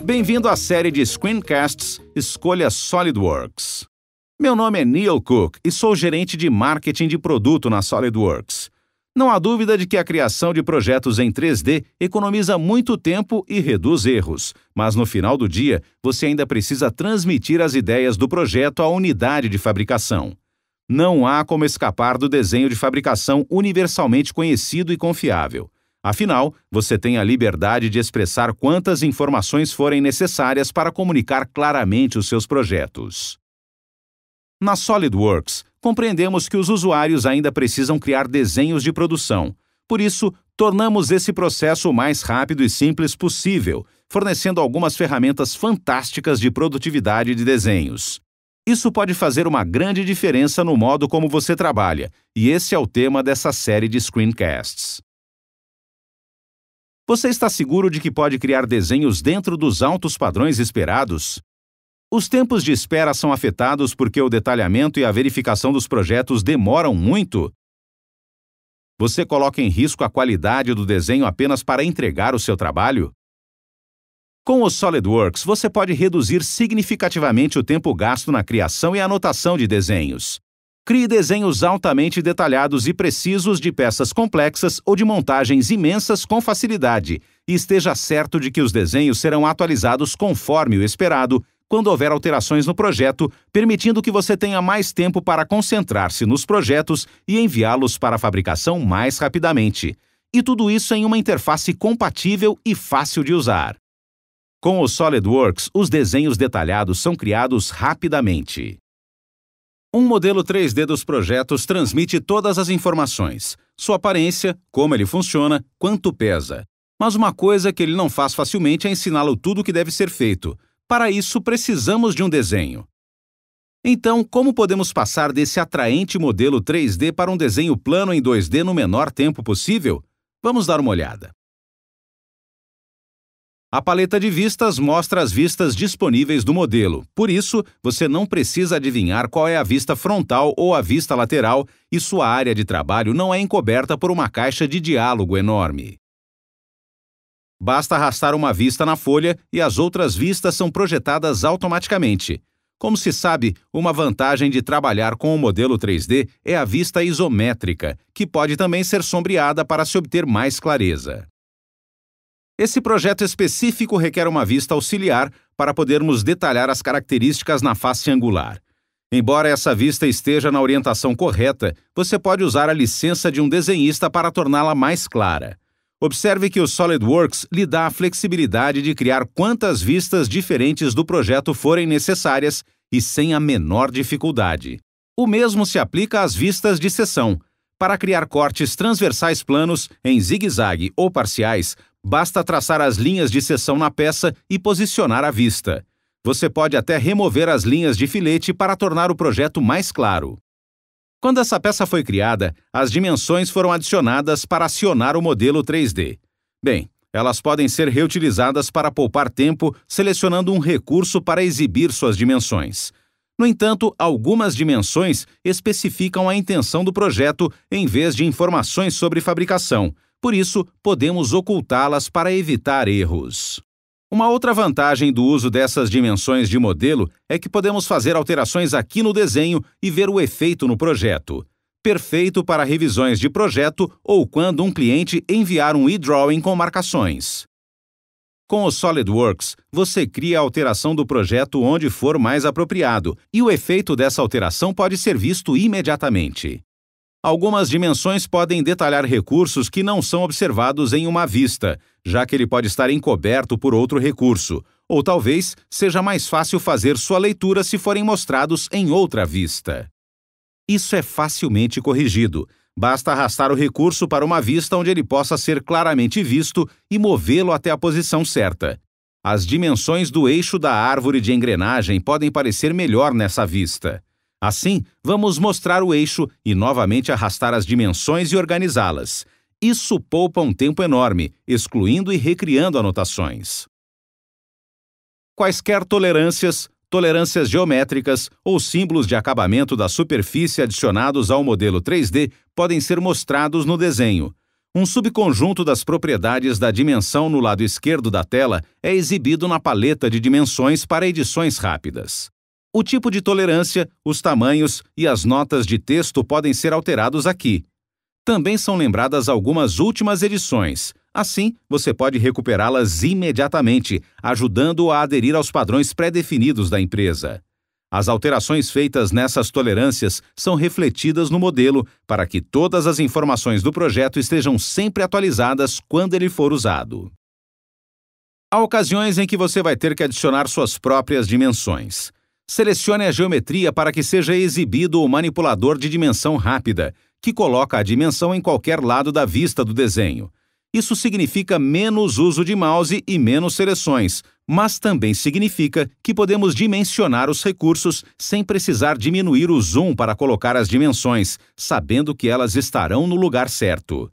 Bem-vindo à série de screencasts Escolha SolidWorks. Meu nome é Neil Cook e sou gerente de marketing de produto na SolidWorks. Não há dúvida de que a criação de projetos em 3D economiza muito tempo e reduz erros, mas no final do dia, você ainda precisa transmitir as ideias do projeto à unidade de fabricação. Não há como escapar do desenho de fabricação universalmente conhecido e confiável. Afinal, você tem a liberdade de expressar quantas informações forem necessárias para comunicar claramente os seus projetos. Na SolidWorks, compreendemos que os usuários ainda precisam criar desenhos de produção. Por isso, tornamos esse processo o mais rápido e simples possível, fornecendo algumas ferramentas fantásticas de produtividade de desenhos. Isso pode fazer uma grande diferença no modo como você trabalha, e esse é o tema dessa série de screencasts. Você está seguro de que pode criar desenhos dentro dos altos padrões esperados? Os tempos de espera são afetados porque o detalhamento e a verificação dos projetos demoram muito? Você coloca em risco a qualidade do desenho apenas para entregar o seu trabalho? Com o SolidWorks, você pode reduzir significativamente o tempo gasto na criação e anotação de desenhos. Crie desenhos altamente detalhados e precisos de peças complexas ou de montagens imensas com facilidade, e esteja certo de que os desenhos serão atualizados conforme o esperado quando houver alterações no projeto, permitindo que você tenha mais tempo para concentrar-se nos projetos e enviá-los para a fabricação mais rapidamente. E tudo isso em uma interface compatível e fácil de usar. Com o SolidWorks, os desenhos detalhados são criados rapidamente. Um modelo 3D dos projetos transmite todas as informações, sua aparência, como ele funciona, quanto pesa. Mas uma coisa que ele não faz facilmente é ensiná-lo tudo o que deve ser feito. Para isso, precisamos de um desenho. Então, como podemos passar desse atraente modelo 3D para um desenho plano em 2D no menor tempo possível? Vamos dar uma olhada. A paleta de vistas mostra as vistas disponíveis do modelo. Por isso, você não precisa adivinhar qual é a vista frontal ou a vista lateral, e sua área de trabalho não é encoberta por uma caixa de diálogo enorme. Basta arrastar uma vista na folha e as outras vistas são projetadas automaticamente. Como se sabe, uma vantagem de trabalhar com o modelo 3D é a vista isométrica, que pode também ser sombreada para se obter mais clareza. Esse projeto específico requer uma vista auxiliar para podermos detalhar as características na face angular. Embora essa vista esteja na orientação correta, você pode usar a licença de um desenhista para torná-la mais clara. Observe que o SolidWorks lhe dá a flexibilidade de criar quantas vistas diferentes do projeto forem necessárias e sem a menor dificuldade. O mesmo se aplica às vistas de seção. Para criar cortes transversais planos, em zigue-zague ou parciais, basta traçar as linhas de seção na peça e posicionar a vista. Você pode até remover as linhas de filete para tornar o projeto mais claro. Quando essa peça foi criada, as dimensões foram adicionadas para acionar o modelo 3D. Bem, elas podem ser reutilizadas para poupar tempo selecionando um recurso para exibir suas dimensões. No entanto, algumas dimensões especificam a intenção do projeto em vez de informações sobre fabricação. Por isso, podemos ocultá-las para evitar erros. Uma outra vantagem do uso dessas dimensões de modelo é que podemos fazer alterações aqui no desenho e ver o efeito no projeto. Perfeito para revisões de projeto ou quando um cliente enviar um e-drawing com marcações. Com o SolidWorks, você cria a alteração do projeto onde for mais apropriado, e o efeito dessa alteração pode ser visto imediatamente. Algumas dimensões podem detalhar recursos que não são observados em uma vista, já que ele pode estar encoberto por outro recurso, ou talvez seja mais fácil fazer sua leitura se forem mostrados em outra vista. Isso é facilmente corrigido. Basta arrastar o recurso para uma vista onde ele possa ser claramente visto e movê-lo até a posição certa. As dimensões do eixo da árvore de engrenagem podem parecer melhor nessa vista. Assim, vamos mostrar o eixo e novamente arrastar as dimensões e organizá-las. Isso poupa um tempo enorme, excluindo e recriando anotações. Quaisquer tolerâncias geométricas ou símbolos de acabamento da superfície adicionados ao modelo 3D podem ser mostrados no desenho. Um subconjunto das propriedades da dimensão no lado esquerdo da tela é exibido na paleta de dimensões para edições rápidas. O tipo de tolerância, os tamanhos e as notas de texto podem ser alterados aqui. Também são lembradas algumas últimas edições. Assim, você pode recuperá-las imediatamente, ajudando-o a aderir aos padrões pré-definidos da empresa. As alterações feitas nessas tolerâncias são refletidas no modelo para que todas as informações do projeto estejam sempre atualizadas quando ele for usado. Há ocasiões em que você vai ter que adicionar suas próprias dimensões. Selecione a geometria para que seja exibido o manipulador de dimensão rápida, que coloca a dimensão em qualquer lado da vista do desenho. Isso significa menos uso de mouse e menos seleções, mas também significa que podemos dimensionar os recursos sem precisar diminuir o zoom para colocar as dimensões, sabendo que elas estarão no lugar certo.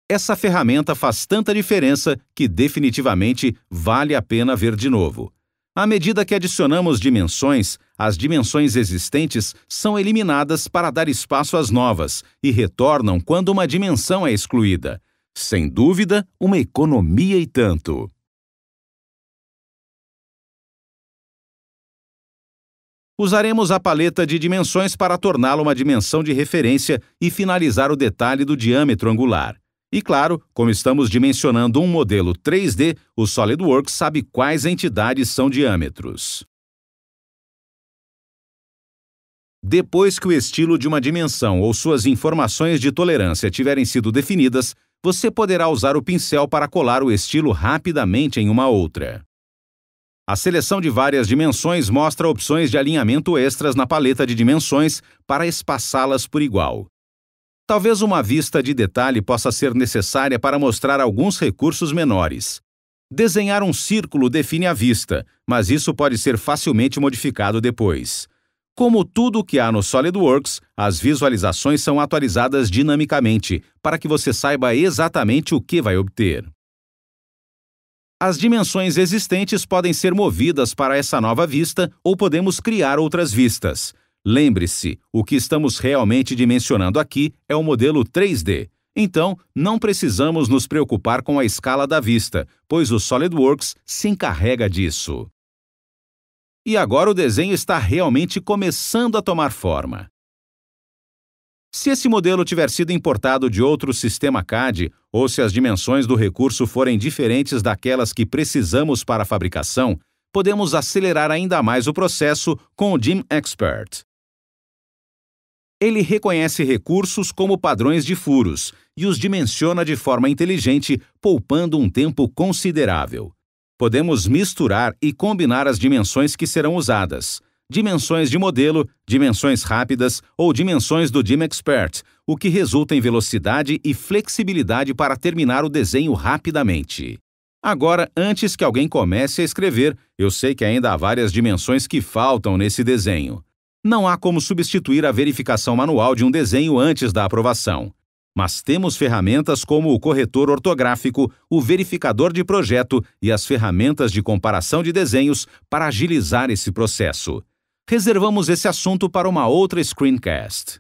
Essa ferramenta faz tanta diferença que definitivamente vale a pena ver de novo. À medida que adicionamos dimensões, as dimensões existentes são eliminadas para dar espaço às novas e retornam quando uma dimensão é excluída. Sem dúvida, uma economia e tanto. Usaremos a paleta de dimensões para torná-la uma dimensão de referência e finalizar o detalhe do diâmetro angular. E claro, como estamos dimensionando um modelo 3D, o SolidWorks sabe quais entidades são diâmetros. Depois que o estilo de uma dimensão ou suas informações de tolerância tiverem sido definidas, você poderá usar o pincel para colar o estilo rapidamente em uma outra. A seleção de várias dimensões mostra opções de alinhamento extras na paleta de dimensões para espaçá-las por igual. Talvez uma vista de detalhe possa ser necessária para mostrar alguns recursos menores. Desenhar um círculo define a vista, mas isso pode ser facilmente modificado depois. Como tudo o que há no SolidWorks, as visualizações são atualizadas dinamicamente, para que você saiba exatamente o que vai obter. As dimensões existentes podem ser movidas para essa nova vista ou podemos criar outras vistas. Lembre-se, o que estamos realmente dimensionando aqui é o modelo 3D. Então, não precisamos nos preocupar com a escala da vista, pois o SolidWorks se encarrega disso. E agora o desenho está realmente começando a tomar forma. Se esse modelo tiver sido importado de outro sistema CAD, ou se as dimensões do recurso forem diferentes daquelas que precisamos para a fabricação, podemos acelerar ainda mais o processo com o DIM Expert. Ele reconhece recursos como padrões de furos e os dimensiona de forma inteligente, poupando um tempo considerável. Podemos misturar e combinar as dimensões que serão usadas. Dimensões de modelo, dimensões rápidas ou dimensões do DIM Expert, o que resulta em velocidade e flexibilidade para terminar o desenho rapidamente. Agora, antes que alguém comece a escrever, eu sei que ainda há várias dimensões que faltam nesse desenho. Não há como substituir a verificação manual de um desenho antes da aprovação. Mas temos ferramentas como o corretor ortográfico, o verificador de projeto e as ferramentas de comparação de desenhos para agilizar esse processo. Reservamos esse assunto para uma outra screencast.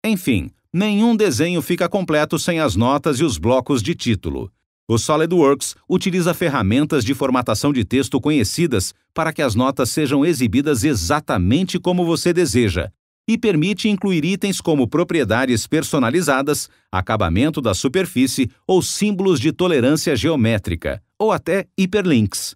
Enfim, nenhum desenho fica completo sem as notas e os blocos de título. O SolidWorks utiliza ferramentas de formatação de texto conhecidas para que as notas sejam exibidas exatamente como você deseja, e permite incluir itens como propriedades personalizadas, acabamento da superfície ou símbolos de tolerância geométrica, ou até hiperlinks.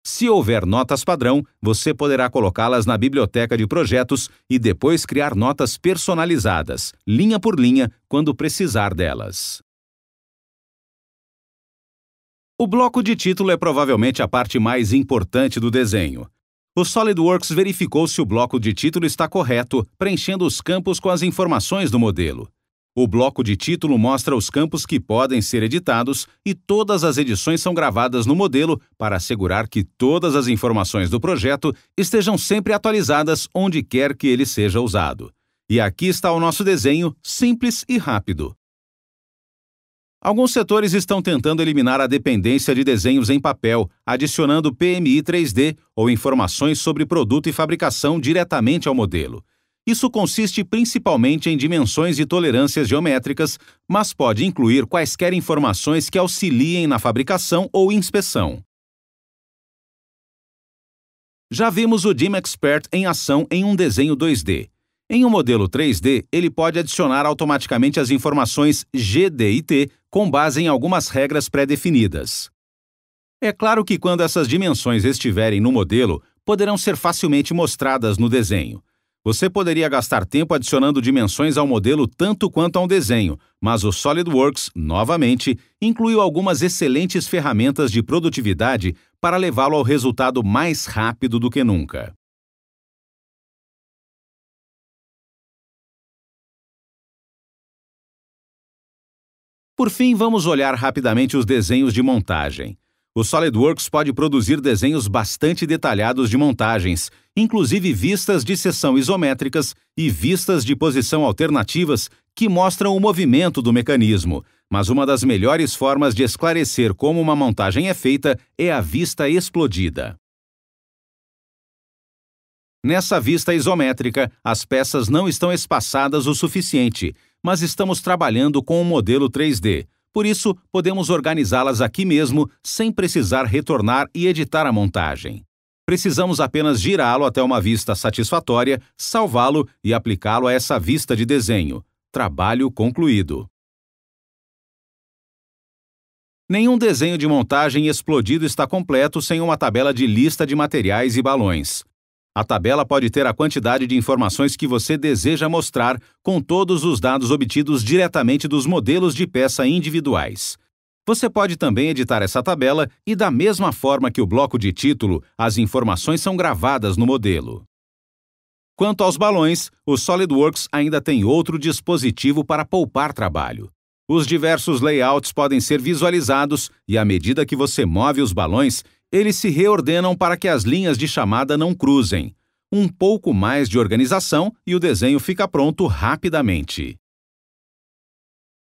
Se houver notas padrão, você poderá colocá-las na biblioteca de projetos e depois criar notas personalizadas, linha por linha, quando precisar delas. O bloco de título é provavelmente a parte mais importante do desenho. O SolidWorks verificou se o bloco de título está correto, preenchendo os campos com as informações do modelo. O bloco de título mostra os campos que podem ser editados e todas as edições são gravadas no modelo para assegurar que todas as informações do projeto estejam sempre atualizadas onde quer que ele seja usado. E aqui está o nosso desenho, simples e rápido. Alguns setores estão tentando eliminar a dependência de desenhos em papel, adicionando PMI 3D ou informações sobre produto e fabricação diretamente ao modelo. Isso consiste principalmente em dimensões e tolerâncias geométricas, mas pode incluir quaisquer informações que auxiliem na fabricação ou inspeção. Já vimos o DIM Expert em ação em um desenho 2D. Em um modelo 3D, ele pode adicionar automaticamente as informações G, D e T com base em algumas regras pré-definidas. É claro que quando essas dimensões estiverem no modelo, poderão ser facilmente mostradas no desenho. Você poderia gastar tempo adicionando dimensões ao modelo tanto quanto a um desenho, mas o SolidWorks, novamente, incluiu algumas excelentes ferramentas de produtividade para levá-lo ao resultado mais rápido do que nunca. Por fim, vamos olhar rapidamente os desenhos de montagem. O SolidWorks pode produzir desenhos bastante detalhados de montagens, inclusive vistas de seção isométricas e vistas de posição alternativas que mostram o movimento do mecanismo, mas uma das melhores formas de esclarecer como uma montagem é feita é a vista explodida. Nessa vista isométrica, as peças não estão espaçadas o suficiente, mas estamos trabalhando com um modelo 3D. Por isso, podemos organizá-las aqui mesmo, sem precisar retornar e editar a montagem. Precisamos apenas girá-lo até uma vista satisfatória, salvá-lo e aplicá-lo a essa vista de desenho. Trabalho concluído. Nenhum desenho de montagem explodido está completo sem uma tabela de lista de materiais e balões. A tabela pode ter a quantidade de informações que você deseja mostrar, com todos os dados obtidos diretamente dos modelos de peça individuais. Você pode também editar essa tabela e, da mesma forma que o bloco de título, as informações são gravadas no modelo. Quanto aos balões, o SolidWorks ainda tem outro dispositivo para poupar trabalho. Os diversos layouts podem ser visualizados e, à medida que você move os balões, eles se reordenam para que as linhas de chamada não cruzem. Um pouco mais de organização e o desenho fica pronto rapidamente.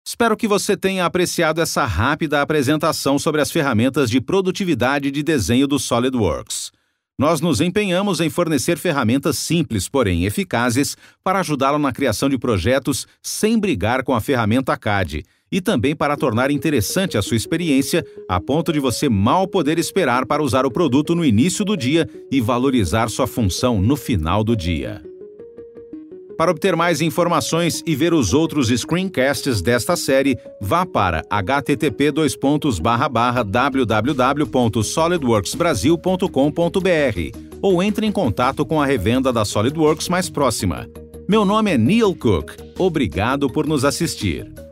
Espero que você tenha apreciado essa rápida apresentação sobre as ferramentas de produtividade de desenho do SolidWorks. Nós nos empenhamos em fornecer ferramentas simples, porém eficazes, para ajudá-lo na criação de projetos sem brigar com a ferramenta CAD, e também para tornar interessante a sua experiência, a ponto de você mal poder esperar para usar o produto no início do dia e valorizar sua função no final do dia. Para obter mais informações e ver os outros screencasts desta série, vá para http://www.solidworksbrasil.com.br ou entre em contato com a revenda da SolidWorks mais próxima. Meu nome é Neil Cook. Obrigado por nos assistir.